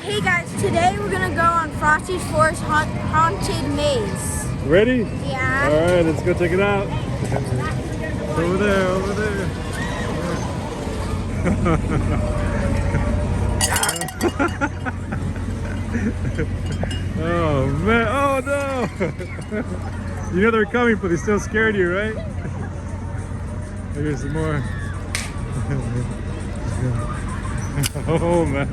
Hey guys, today we're gonna go on Frosty's Forest Haunted Maze. Ready? Yeah. Alright, let's go check it out. Over there, over there. Oh man, oh no! You know they're coming, but they still scared you, right? Here's some more. Oh man.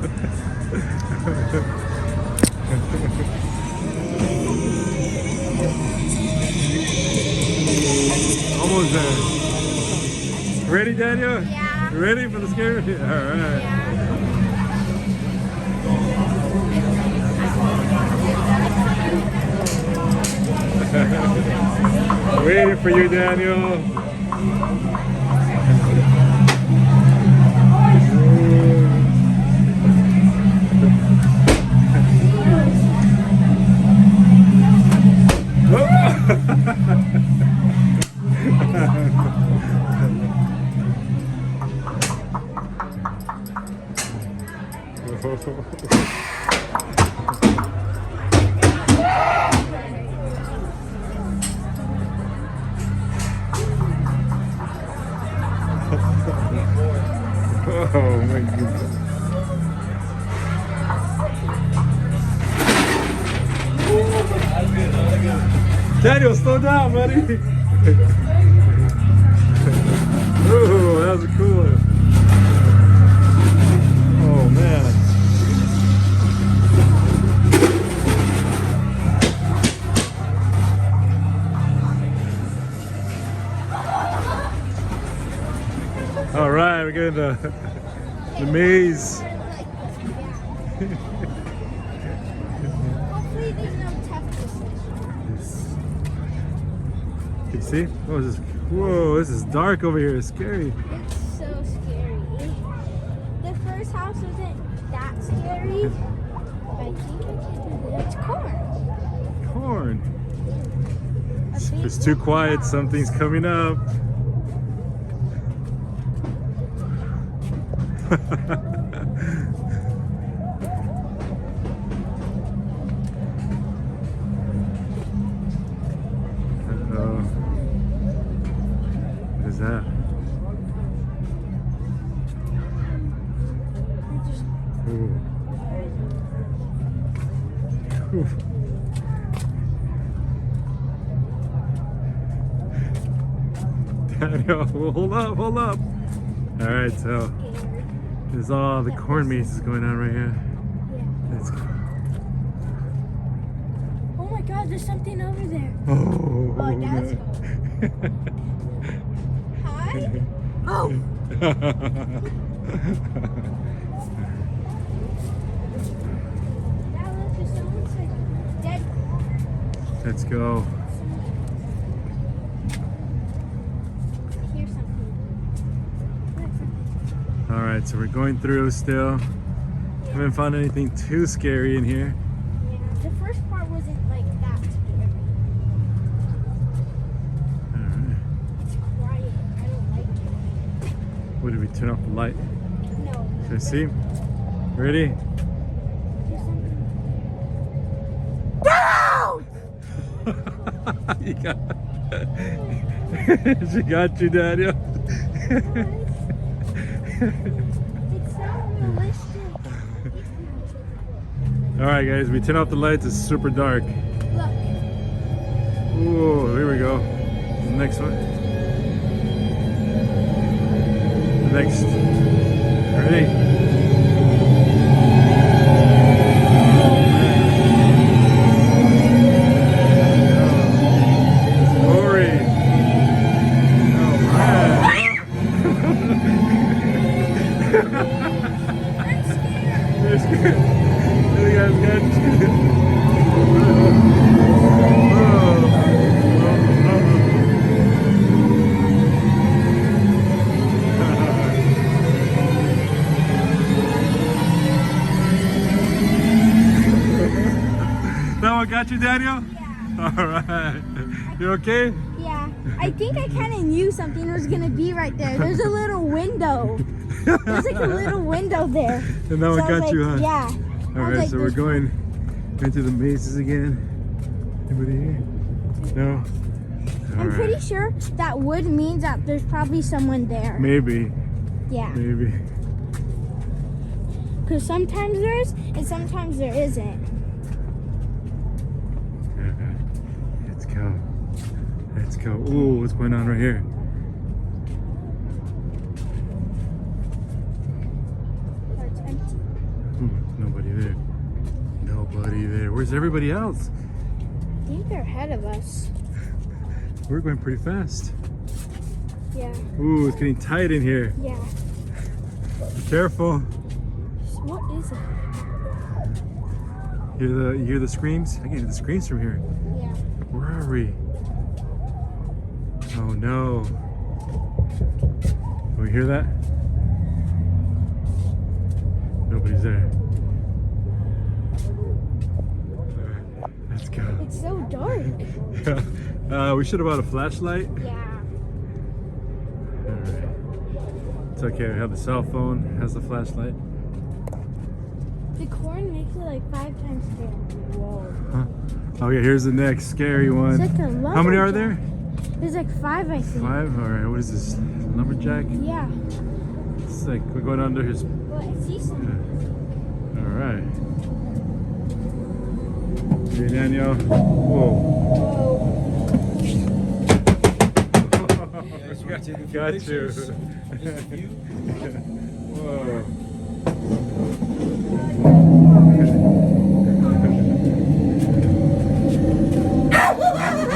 Almost there. Ready, Daniel? Yeah. Ready for the scare? Alright. Yeah. Waiting for you, Daniel. Oh my goodness. Daniel, slow down, buddy. Oh, that was a cool one. Oh man. All right, we're getting the maze. Hopefully there's no toughness. You see? What is this? Whoa, this is dark over here. It's scary. It's so scary. The first house wasn't that scary. But I think I can do it. It's corn. Corn. If it's too quiet, something's coming up. What is that? Ooh. Ooh. Daniel, hold up, hold up. All right, so there's all the corn mazes going on right here. Yeah. Let's go. Oh my god, there's something over there. Oh, Oh, that's Hi? Oh! That looks just almost like dead corn. Let's go. Here's something. Look, something. All right, so we're going through still. Haven't found anything too scary in here. Yeah, the first part wasn't like that scary. All right. It's quiet. I don't like it. What did we turn off the light? No. Should I see? Ready? There's something. You got. She got you, Daniel. It's so realistic. All right, guys, we turn off the lights. It's super dark. Look. Ooh, here we go. The next one. The next. Ready? Corey. Oh man. You're scared. You guys got you. That one got you, Daniel? Yeah. All right. You okay? Yeah. I think I kind of knew something was going to be right there. There's a little window. There's like a little window there. And that one So I was got you, huh? Yeah. All right, so we're going into the mazes again. Anybody here? No? I'm pretty sure that wood means that there's probably someone there. Maybe. Yeah. Maybe. Because sometimes there is and sometimes there isn't. Okay. Let's go. Let's go. Ooh, what's going on right here? It's empty. Ooh, nobody there. Nobody there. Where's everybody else? I think they're ahead of us. We're going pretty fast. Yeah. Ooh, it's getting tight in here. Yeah. Be careful. What is it? You hear the screams? I can hear the screams from here. Yeah. Where are we? Oh no. Can we hear that? Nobody's there. Alright, let's go. It's so dark. We should have brought a flashlight. Yeah. Alright. It's okay, we have the cell phone, has the flashlight. The corn makes it like 5 times scary. Whoa. Huh? Oh yeah, here's the next scary one. It's like a How many are lumberjack. there? There's like 5, I think. 5? Alright, what is this? Lumberjack? Yeah. It's like we're going under his. Well, I see some. Alright. Hey Daniel. Whoa. Got you. Whoa.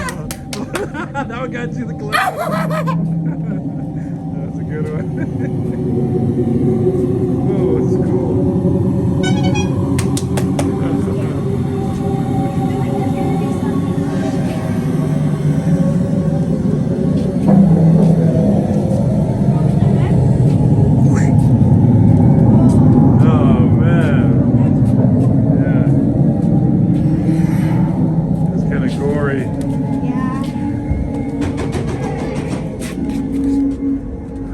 That one got you the glove. That's a good one. Oh, it's cool. Oh man. Yeah. It's kind of gory. Yeah.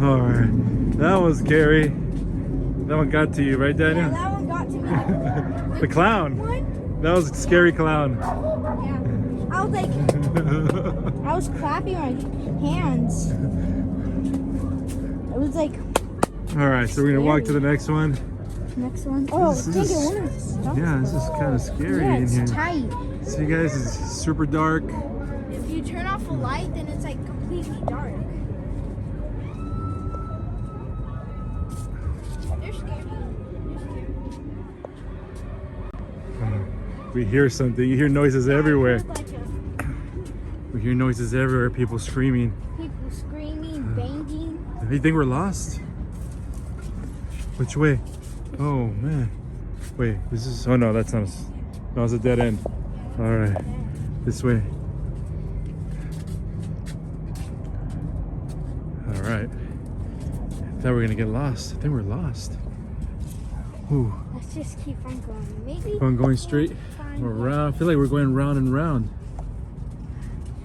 Alright, that was scary. That one got to you, right, Yeah, Daniel? that one got to me. The clown. One? That was a scary clown. Yeah. I was like, I was clapping my hands. It was like, Alright, so we're gonna walk to the next one. next one. Oh, This I is- think it was. Yeah, this is kind of scary Yeah, in it's here. tight. See, guys, it's super dark. If you turn off the light, then it's like completely dark. They're scary. We hear something. You hear noises everywhere. It was like We hear noises everywhere. People screaming. people screaming, banging. You think we're lost? Which way? Oh man. Wait, this is. Oh no, that's not us. No, it's a dead end. All right, this way. All right. I thought we were gonna get lost. I think we're lost. Ooh. Let's just keep on going. Maybe. I'm going straight find or round. I feel like we're going round and round.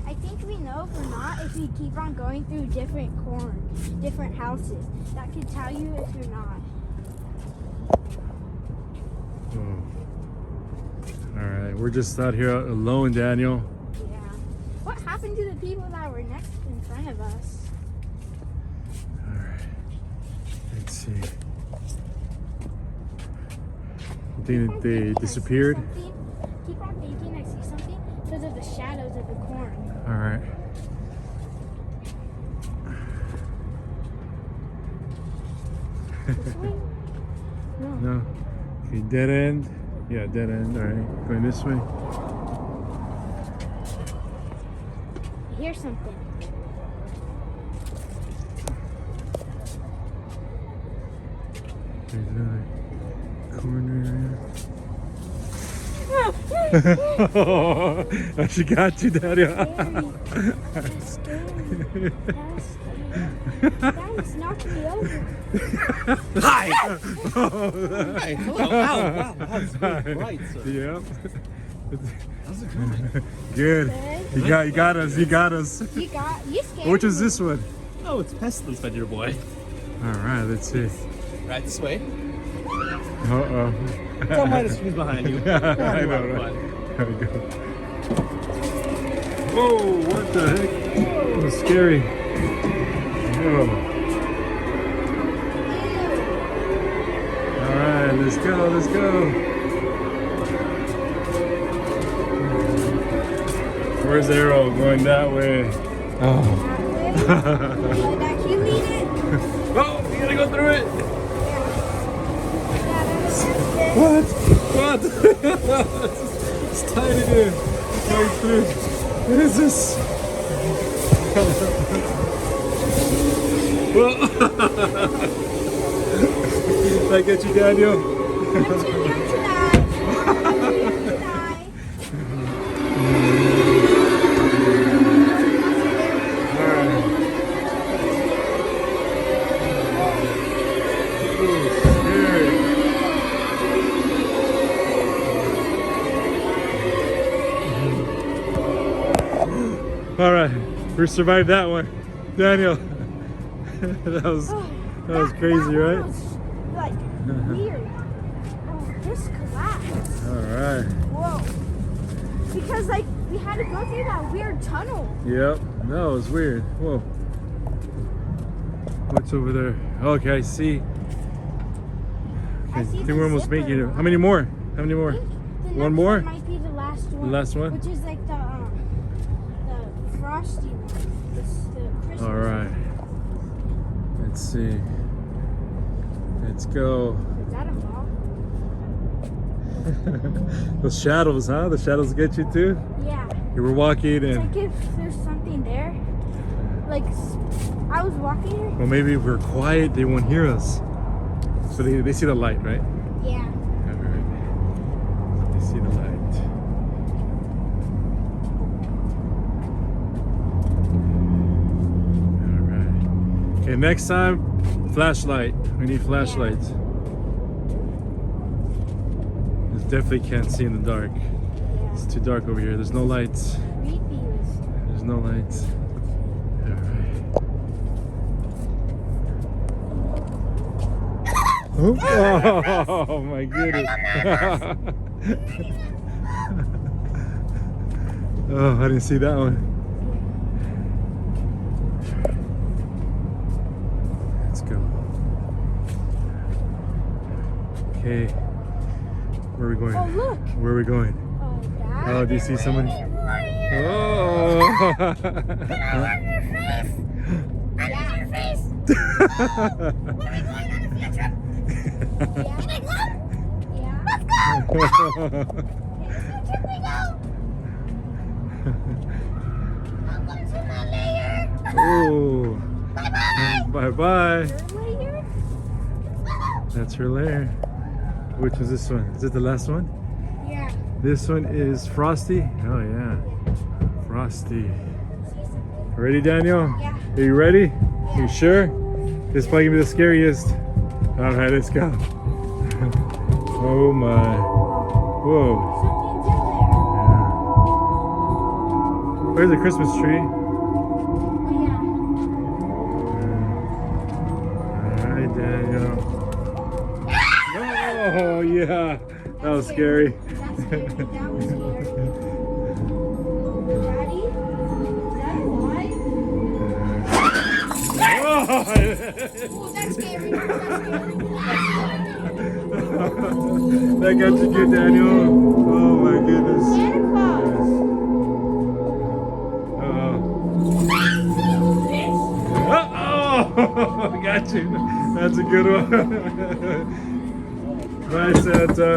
I think we know if we're not if we keep on going through different different houses. That could tell you if you're not. Oh. All right, we're just out here alone, Daniel. Yeah. What happened to the people that were next in front of us? All right. Let's see. You think that they disappeared? Keep on thinking I see something because of the shadows of the corn. All right. This way? No. No. Okay, dead end. Yeah, dead end. All right, going this way. I hear something. There's another corner. Oh, she got you, Daddy. That's scary. That was knocking me over. Hi! Oh, Hi! Hello! Ow! Wow! That's very bright, sir. yep. How's it going? Good. Good. You got us. You got us. You scared Which is me. this one? Oh, it's Pestilence, my dear boy. All right, let's see. Right this way. Uh-oh. Don't mind us who's behind you. I know, right? There we go. Whoa, what the heck? That was scary. Whoa. Alright, let's go, let's go. Where's the arrow? Going that way. Oh. That you lead it. Oh, you gotta go through it. Yeah, What? What? It's tiny, dude. Going through. What is this? Whoa. Did I get you, Daniel? You're too young to die. You're too young to die. All right, we survived that one, Daniel. that was crazy, that right? Was, like weird. Oh, this collapsed. All right. Whoa. Because like we had to go through that weird tunnel. Yep. No, it was weird. Whoa. What's over there? Okay, I see. I see think the we're almost zipper. making it. How many more? How many more? I think the One next more? might be the last one. The last one? Which is like the Frosty one. It's the Christmas. All right. Let's see. Let's go. Is that a ball? Those shadows, huh? The shadows get you too? Yeah. You were walking It's and... like if there's something there. Like I was walking here. Well, maybe if we're quiet, they won't hear us. So they see the light, right? Yeah. All right. They see the light. All right. Okay, next time, flashlight. We need flashlights. This definitely can't see in the dark. Yeah. It's too dark over here. There's no lights. Creepy was. There's no lights. All right. Oh my goodness. Oh, I didn't see that one. Let's go. Okay. Where are we going? Oh look. Where are we going? Oh, that. Oh, do you see somebody? Oh. Oh. Bye bye. That's her lair. Which is this one? Is it the last one? Yeah. This one is Frosty. Oh yeah. Frosty. Ready, Daniel? Yeah. Are you ready? You sure? This is probably gonna be the scariest. All right, let's go. Oh my. Whoa. Something's in there. Yeah. Where's the Christmas tree? Oh yeah. All right, Daniel. Oh yeah. That was scary. That's scary. That was scary. Daddy? Is that alive? Oh, that's scary. That's scary. That got you good, Daniel. Oh my goodness. Santa Claus. Oh, got you. That's a good one. Bye, Santa.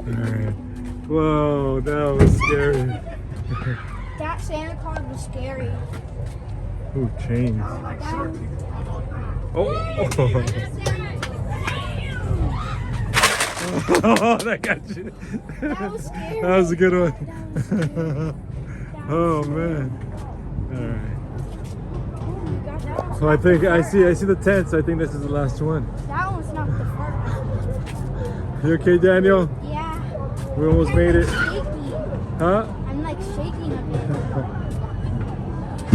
Alright. Whoa, that was scary. That Santa Claus was scary. Ooh, chains. Oh. Oh, that got you. That was scary. That was a good one. Oh scary. man. Alright. Oh my God, that was So I think I see the tents. I think this is the last one. That one's not the first. You okay, Daniel? Yeah. We almost made it. Shaky. Huh? I'm like shaking a bit.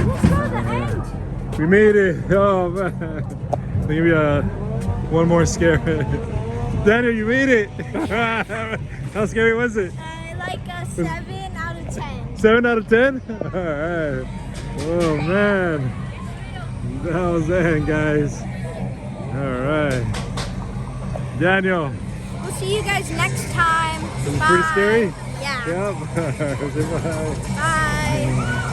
Let's go to the end. We made it. Oh man. Maybe one more scare. Daniel, you made it. How scary was it? Like a 7 out of 10. 7 out of 10? Alright. Oh man. That was it, guys. Alright. Daniel. We'll see you guys next time. Was it Bye. pretty scary? Yeah. Yep. Say bye. Bye.